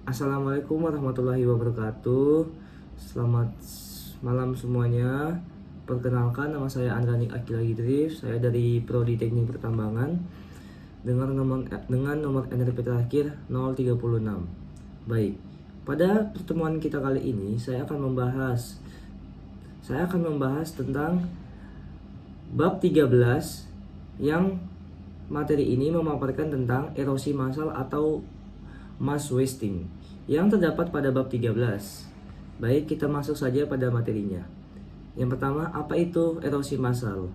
Assalamualaikum warahmatullahi wabarakatuh. Selamat malam semuanya. Perkenalkan, nama saya Andranik Akila Idris. Saya dari Prodi Teknik Pertambangan dengan nomor NRP terakhir 036. Baik, pada pertemuan kita kali ini saya akan membahas tentang bab 13 yang materi ini memaparkan tentang erosi massal atau mass wasting yang terdapat pada bab 13. Baik, kita masuk saja pada materinya. Yang pertama, apa itu erosi massal?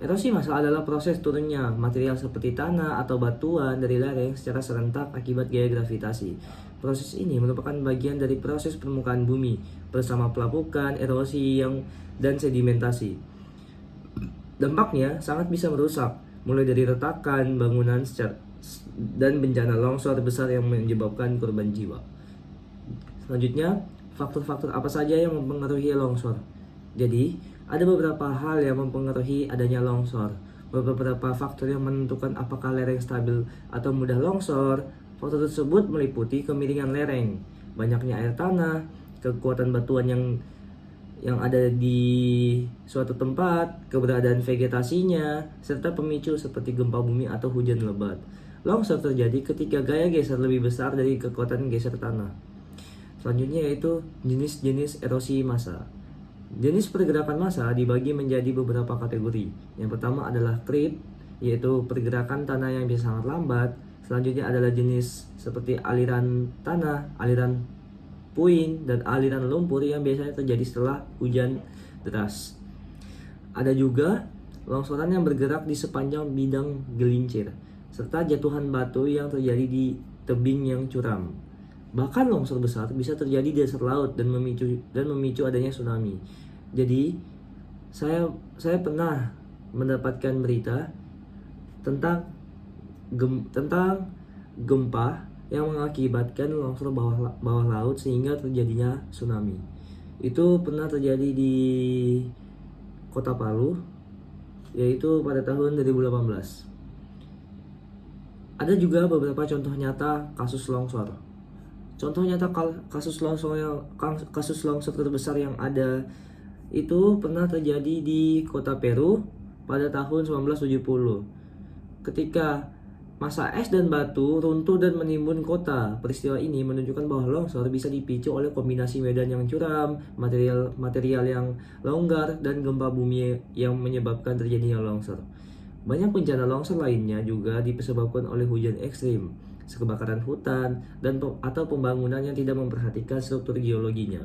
Erosi massal adalah proses turunnya material seperti tanah atau batuan dari lereng secara serentak akibat gaya gravitasi. Proses ini merupakan bagian dari proses permukaan bumi bersama pelapukan, erosi dan sedimentasi. Dampaknya sangat bisa merusak, mulai dari retakan bangunan dan bencana longsor besar yang menyebabkan korban jiwa. Selanjutnya, faktor-faktor apa saja yang mempengaruhi longsor? Jadi, ada beberapa hal yang mempengaruhi adanya longsor. Beberapa faktor yang menentukan apakah lereng stabil atau mudah longsor. Faktor tersebut meliputi kemiringan lereng, banyaknya air tanah, kekuatan batuan yang ada di suatu tempat, keberadaan vegetasinya, serta pemicu seperti gempa bumi atau hujan lebat. Longsor terjadi ketika gaya geser lebih besar dari kekuatan geser tanah. Selanjutnya yaitu jenis-jenis erosi massa. Jenis pergerakan massa dibagi menjadi beberapa kategori. Yang pertama adalah creep, yaitu pergerakan tanah yang bisa sangat lambat. Selanjutnya adalah jenis seperti aliran tanah, aliran puing, dan aliran lumpur yang biasanya terjadi setelah hujan deras. Ada juga longsoran yang bergerak di sepanjang bidang gelincir, serta jatuhan batu yang terjadi di tebing yang curam. Bahkan longsor besar bisa terjadi di dasar laut dan memicu adanya tsunami. Jadi, saya pernah mendapatkan berita tentang gempa yang mengakibatkan longsor bawah laut sehingga terjadinya tsunami. Itu pernah terjadi di Kota Palu, yaitu pada tahun 2018. Ada juga beberapa contoh nyata kasus longsor. Contoh nyata kasus longsor terbesar yang ada itu pernah terjadi di Kota Peru pada tahun 1970. Ketika massa es dan batu runtuh dan menimbun kota. Peristiwa ini menunjukkan bahwa longsor bisa dipicu oleh kombinasi medan yang curam, material yang longgar, dan gempa bumi yang menyebabkan terjadinya longsor. Banyak bencana longsor lainnya juga disebabkan oleh hujan ekstrim, kebakaran hutan, atau pembangunan yang tidak memperhatikan struktur geologinya.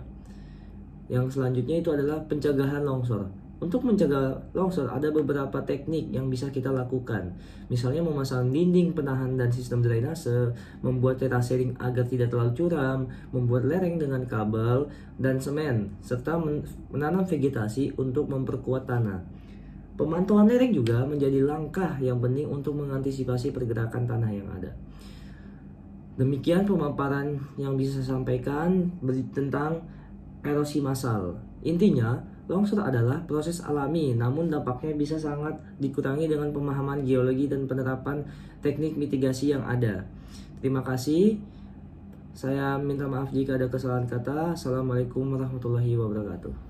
Yang selanjutnya itu adalah pencegahan longsor. Untuk mencegah longsor ada beberapa teknik yang bisa kita lakukan. Misalnya memasang dinding penahan dan sistem drainase, membuat terasering agar tidak terlalu curam, membuat lereng dengan kabel dan semen, serta menanam vegetasi untuk memperkuat tanah. Pemantauan lereng juga menjadi langkah yang penting untuk mengantisipasi pergerakan tanah yang ada. Demikian pemaparan yang bisa saya sampaikan tentang erosi massal. Intinya, longsor adalah proses alami, namun dampaknya bisa sangat dikurangi dengan pemahaman geologi dan penerapan teknik mitigasi yang ada. Terima kasih. Saya minta maaf jika ada kesalahan kata. Assalamualaikum warahmatullahi wabarakatuh.